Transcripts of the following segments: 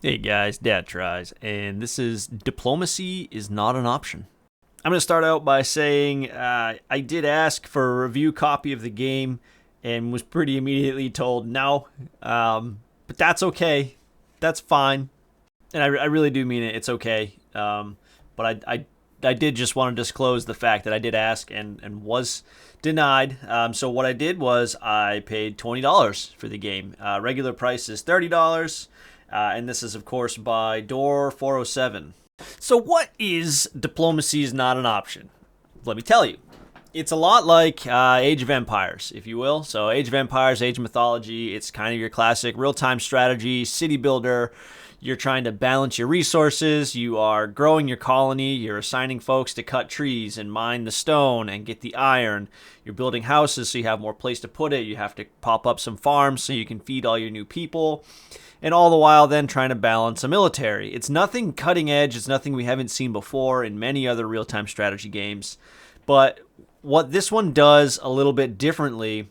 Hey guys, Dadtries, and this is Diplomacy is Not an Option. I'm going to start out by saying I did ask for a review copy of the game and was pretty immediately told no, but that's okay. That's fine. And I really do mean it. It's okay. But I did just want to disclose the fact that I did ask and was denied. So what I did was I paid $20 for the game. Regular price is $30. And this is, of course, by Door 407. So, what is Diplomacy is Not an Option? Let me tell you. It's a lot like Age of Empires, if you will. So, Age of Empires, Age of Mythology, it's kind of your classic real time strategy, city builder. You're trying to balance your resources. You are growing your colony. You're assigning folks to cut trees and mine the stone and get the iron. You're building houses so you have more place to put it. You have to pop up some farms so you can feed all your new people. And all the while then trying to balance a military. It's nothing cutting edge. It's nothing we haven't seen before in many other real-time strategy games. But what this one does a little bit differently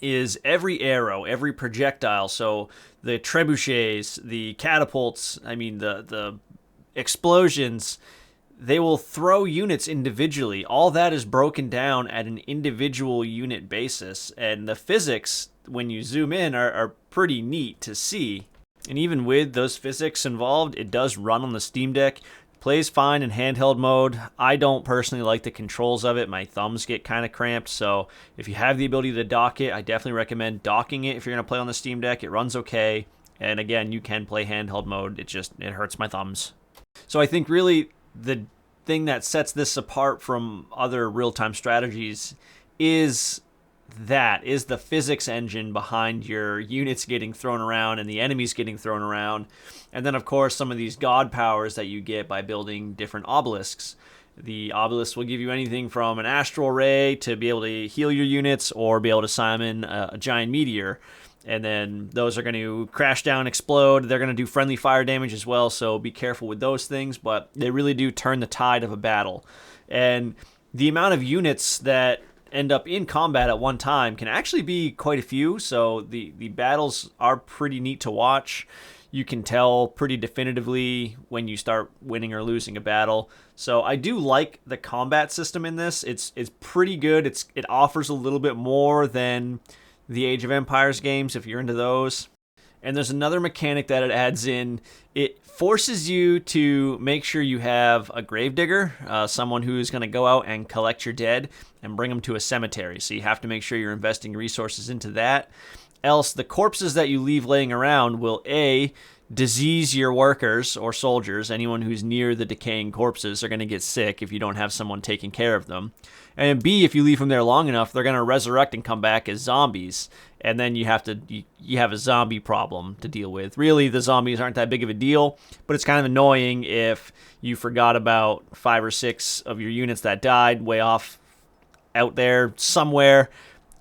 is every arrow, every projectile, so the trebuchets, the catapults, the explosions, they will throw units individually. All that is broken down at an individual unit basis. And the physics, when you zoom in, are pretty neat to see. And even with those physics involved, it does run on the Steam Deck. Plays fine in handheld mode. I don't personally like the controls of it. My thumbs get kind of cramped. So if you have the ability to dock it, I definitely recommend docking it if you're going to play on the Steam Deck. It runs okay. And again, you can play handheld mode. It hurts my thumbs. So I think really the thing that sets this apart from other real-time strategies is the physics engine behind your units getting thrown around and the enemies getting thrown around. And then, of course, some of these god powers that you get by building different obelisks. The obelisk will give you anything from an astral ray to be able to heal your units or be able to summon a giant meteor. And then those are going to crash down, explode. They're going to do friendly fire damage as well, so be careful with those things. But they really do turn the tide of a battle. And the amount of units that end up in combat at one time can actually be quite a few. So the battles are pretty neat to watch. You can tell pretty definitively when you start winning or losing a battle. So I do like the combat system in this. It's pretty good. It offers a little bit more than the Age of Empires games if you're into those. And there's another mechanic that it adds in. It forces you to make sure you have a gravedigger, someone who's going to go out and collect your dead and bring them to a cemetery. So you have to make sure you're investing resources into that. Else, the corpses that you leave laying around will A, disease your workers or soldiers. Anyone who's near the decaying corpses are going to get sick if you don't have someone taking care of them. And B, if you leave them there long enough, they're going to resurrect and come back as zombies. And then you have a zombie problem to deal with. Really, the zombies aren't that big of a deal, but it's kind of annoying if you forgot about 5 or 6 of your units that died way off out there somewhere,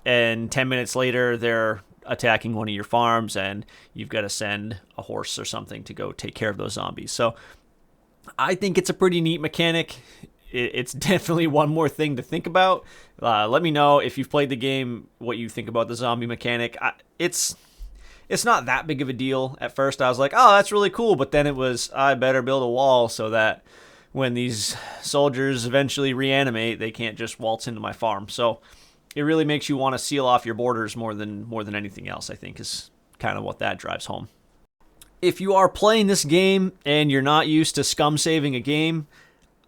and 10 minutes later they're attacking one of your farms and you've got to send a horse or something to go take care of those zombies. So I think it's a pretty neat mechanic. It's definitely one more thing to think about. Let me know if you've played the game, what you think about the zombie mechanic. It's not that big of a deal. At first I was like, oh, that's really cool. But then it was, I better build a wall so that when these soldiers eventually reanimate, they can't just waltz into my farm. So it really makes you want to seal off your borders more than anything else, I think, is kind of what that drives home. If you are playing this game and you're not used to scum saving a game,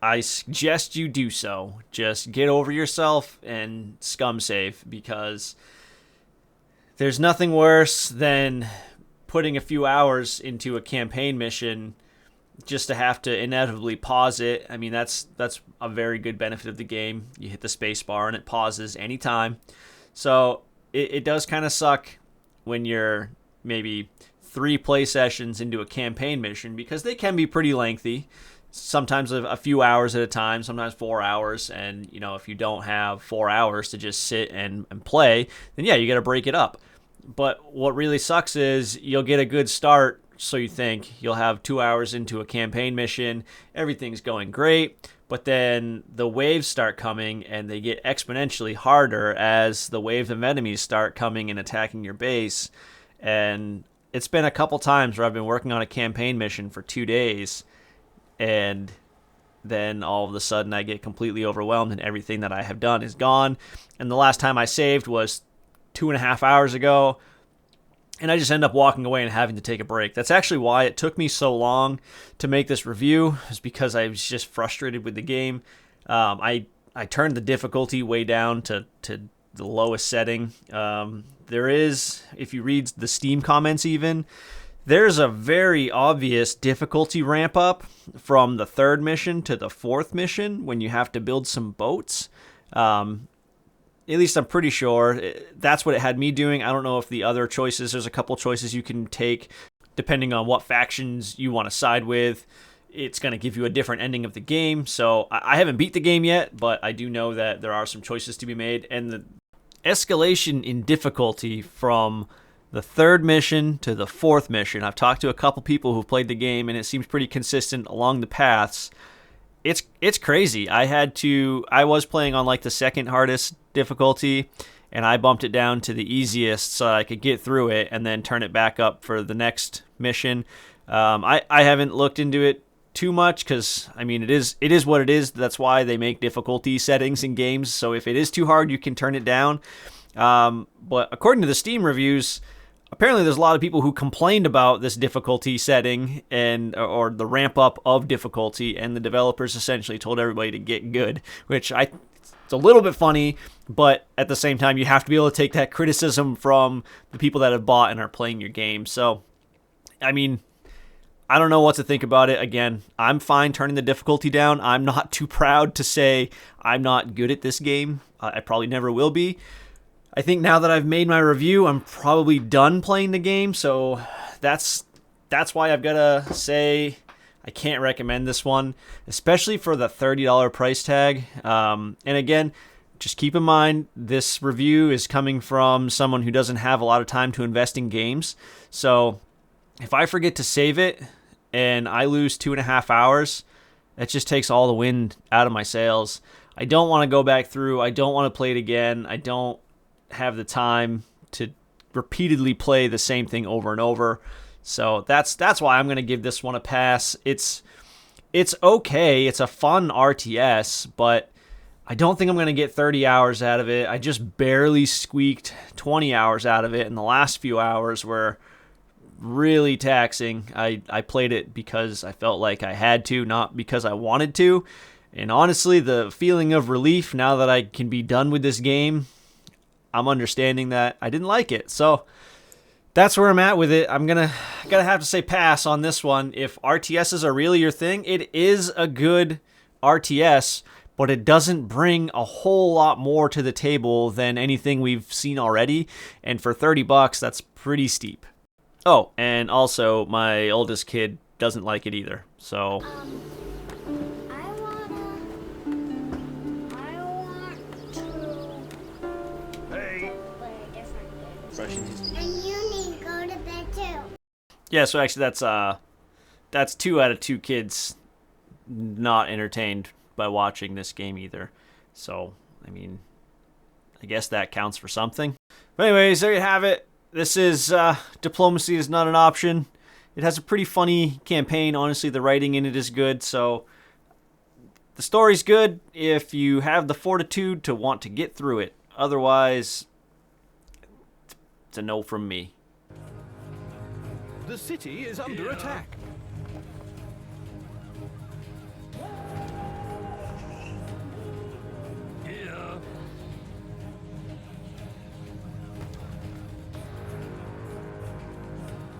I suggest you do so. Just get over yourself and scum save, because there's nothing worse than putting a few hours into a campaign mission just to have to inevitably pause it. I mean, that's a very good benefit of the game. You hit the space bar and it pauses anytime. So it does kind of suck when you're maybe 3 play sessions into a campaign mission, because they can be pretty lengthy. Sometimes a few hours at a time, sometimes 4 hours. And, if you don't have 4 hours to just sit and play, then yeah, you got to break it up. But what really sucks is you'll get a good start, so you think you'll have 2 hours into a campaign mission, everything's going great, but then the waves start coming and they get exponentially harder as the wave of enemies start coming and attacking your base. And it's been a couple times where I've been working on a campaign mission for 2 days, and then all of a sudden I get completely overwhelmed and everything that I have done is gone. And the last time I saved was 2.5 hours ago, and I just end up walking away and having to take a break. That's actually why it took me so long to make this review, is because I was just frustrated with the game. I turned the difficulty way down to the lowest setting. There is, if you read the Steam comments even, there's a very obvious difficulty ramp up from the 3rd mission to the 4th mission when you have to build some boats. At least I'm pretty sure that's what it had me doing. I don't know if the other choices, there's a couple choices you can take depending on what factions you want to side with. It's going to give you a different ending of the game. So I haven't beat the game yet, but I do know that there are some choices to be made. And the escalation in difficulty from the 3rd mission to the 4th mission, I've talked to a couple people who've played the game, and it seems pretty consistent along the paths. It's crazy. I was playing on like the 2nd hardest difficulty, and I bumped it down to the easiest so I could get through it and then turn it back up for the next mission. I haven't looked into it too much because, I mean, it is what it is. That's why they make difficulty settings in games. So if it is too hard, you can turn it down. But according to the Steam reviews, apparently there's a lot of people who complained about this difficulty setting or the ramp up of difficulty, and the developers essentially told everybody to get good, which it's a little bit funny, but at the same time you have to be able to take that criticism from the people that have bought and are playing your game. So, I mean, I don't know what to think about it. Again, I'm fine turning the difficulty down. I'm not too proud to say I'm not good at this game. I probably never will be. I think now that I've made my review, I'm probably done playing the game, so that's why I've got to say I can't recommend this one, especially for the $30 price tag. And again, just keep in mind, this review is coming from someone who doesn't have a lot of time to invest in games. So if I forget to save it and I lose 2.5 hours, that just takes all the wind out of my sails. I don't want to go back through. I don't want to play it again. I don't have the time to repeatedly play the same thing over and over. So that's why I'm going to give this one a pass. It's okay. It's a fun RTS, but I don't think I'm going to get 30 hours out of it. I just barely squeaked 20 hours out of it, and the last few hours were really taxing. I played it because I felt like I had to, not because I wanted to. And honestly, the feeling of relief now that I can be done with this game, I'm understanding that I didn't like it. So that's where I'm at with it. I'm gonna have to say pass on this one. If RTSs are really your thing, it is a good RTS, but it doesn't bring a whole lot more to the table than anything we've seen already. And for $30, that's pretty steep. Oh, and also my oldest kid doesn't like it either. So And you need to go to bed too. yeah, so actually that's 2 out of 2 kids not entertained by watching this game either. So, I mean, I guess that counts for something. But anyways, there you have it. This is Diplomacy is Not an Option. It has a pretty funny campaign. Honestly, the writing in it is good, so the story's good if you have the fortitude to want to get through it. Otherwise, it's a no from me. The city is under attack.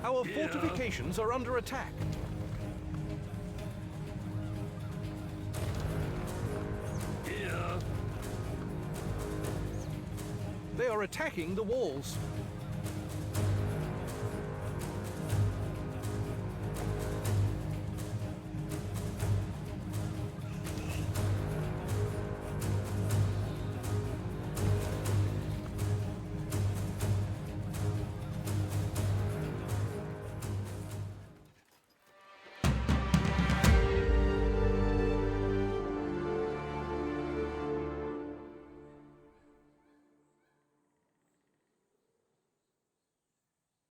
Our fortifications are under attack. They are attacking the walls.